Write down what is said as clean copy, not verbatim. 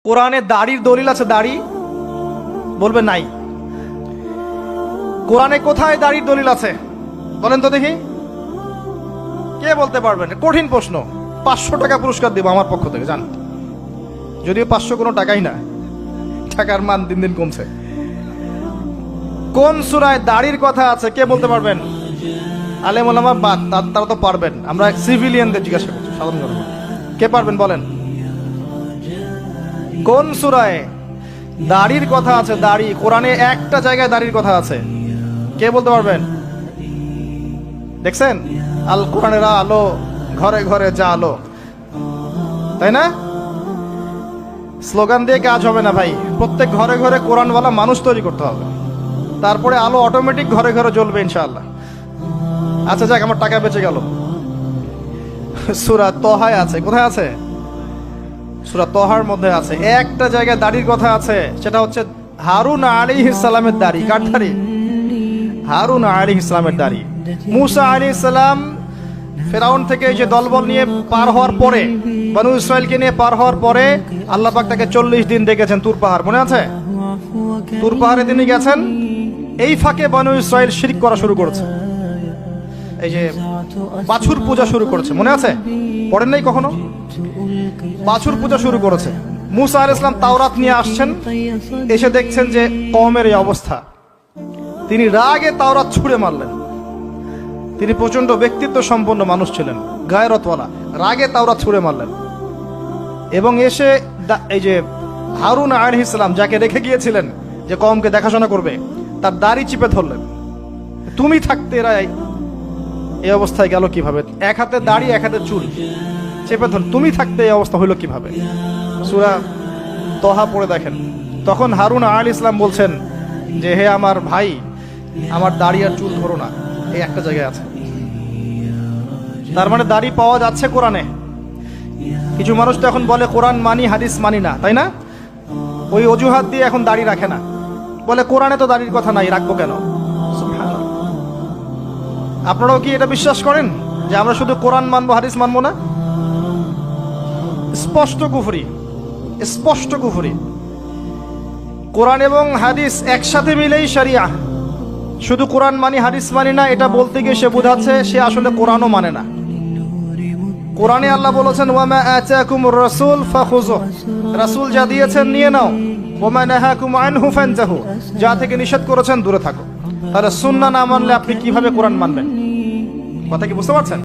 কোরআনে দাড়ির দলিল আছে? দাড়ি বলবে নাই। কোরআনে কোথায় দাড়ির দলিল আছে বলেন তো দেখি, কে বলতে পারবেন? কঠিন প্রশ্ন। 500 টাকা পুরস্কার দিব আমার পক্ষ থেকে, জান। যদিও 500 কোনো টাকাই না, টাকার মান দিন দিন কমছে। কোন সূরায় দাড়ির কথা আছে কে বলতে পারবেন? আলেম ওলামা বাদ, তারা তো পারবেন। আমরা সিভিলিয়ানদের জিজ্ঞাসা করছি, সাধারণ জনগণ। কে পারবেন বলেন? কোন সূরায় দাড়ির কথা আছে? দাড়ি কোরআনে একটা জায়গায় দাড়ির কথা আছে, কে বলতে পারবেন? দেখছেন, আল কোরআনের আলো ঘরে ঘরে যা আলো, তাই না? স্লোগান দিয়ে কাজ হবে না ভাই, প্রত্যেক ঘরে ঘরে কোরআনওয়ালা মানুষ তৈরি করতে হবে, তারপরে আলো অটোমেটিক ঘরে ঘরে জ্বলবে ইনশাআল্লাহ। আচ্ছা যাক, আমার টাকা বেঁচে গেল। সূরা তহায় আছে। কোথায় আছে? সূরা তহার মধ্যে আছে, একটা জায়গায় দাড়ির কথা আছে, সেটা হচ্ছে হারুন আলাইহিস সালামের দাড়ি। কার দাড়ি? হারুন আলাইহিস সালামের দাড়ি। মুসা আলাইহিস সালাম ফেরাউন থেকে যে দলবল নিয়ে পার হওয়ার পরে, বনু ইসরাইলকে নিয়ে পার হওয়ার পরে আল্লাহ পাক তাকে 40 দিন ডেকেছেন তুর পাহাড়, মনে আছে? তুর পাহাড়ে তিনি গেছেন, এই ফাঁকে বনু ইসরাইল শিরক করা শুরু করেছে, এই যে বাছুর পূজা শুরু করেছে, মনে আছে? পড়েন নাই কখনো? বাছুর পূজা শুরু করেছে। মুসা আলাইহিস সালাম তাওরাত নিয়ে আসছেন, এসে দেখছেন যে কওমের এই অবস্থা, তিনি রাগে তাওরাত ছুঁড়ে মারলেন। তিনি প্রচন্ড ব্যক্তিত্ব সম্পন্ন মানুষ ছিলেন, গায়রতওয়ালা, রাগে তাওরাত ছুঁড়ে মারলেন এবং এসে এই যে হারুন আলাইহিস সালাম যাকে রেখে গিয়েছিলেন যে কওমকে দেখাশোনা করবে, তার দাড়ি চিপে ধরলেন। তুমি থাকতে এরা এই অবস্থায় গেল কিভাবে? এক হাতে দাড়ি, এক হাতে চুল চেপে ধর, তুমি থাকতে এই অবস্থা হইল কিভাবে? সূরা তহা পড়ে দেখেন। তখন হারুন আলাইহিস সালাম বলছেন যে হে আমার ভাই, আমার দাড়ি আর চুল ধরো না, এই একটা জায়গায় আছে। তার মানে দাড়ি পাওয়া যাচ্ছে কোরআনে। কিছু মানুষ তো এখন বলে কোরআন মানি হাদিস মানি না, তাই না? ওই অজুহাত দিয়ে এখন দাড়ি রাখে না, বলে কোরআনে তো দাড়ির কথা নাই, রাখবো কেন? সুবহানাল্লাহ। আপনারাও কি এটা বিশ্বাস করেন যে আমরা শুধু কোরআন মানবো, হাদিস মানবো না? স্পষ্ট কুফরি, স্পষ্ট কুফরি। কোরআন এবং হাদিস একসাথে মিলেই শরিয়া। শুধু কোরআন মানি হাদিস মানি না, এটা বলতে গিয়ে সে বোঝাচ্ছে সে আসলে কোরআনও মানে না। কোরআনে আল্লাহ বলেছেন ওয়ামা আতাকুমুর রাসূল ফাখুযুহু, রাসূল যা দিয়েছেন নিয়ে নাও, ওয়ামা নাহাকুম আনহু ফানতাহু, যা থেকে নিষেধ করেছেন দূরে থাকো। তাহলে সুন্নাহ না মানলে আপনি কিভাবে কোরআন মানবেন? কথা কি বুঝতে পারছেন?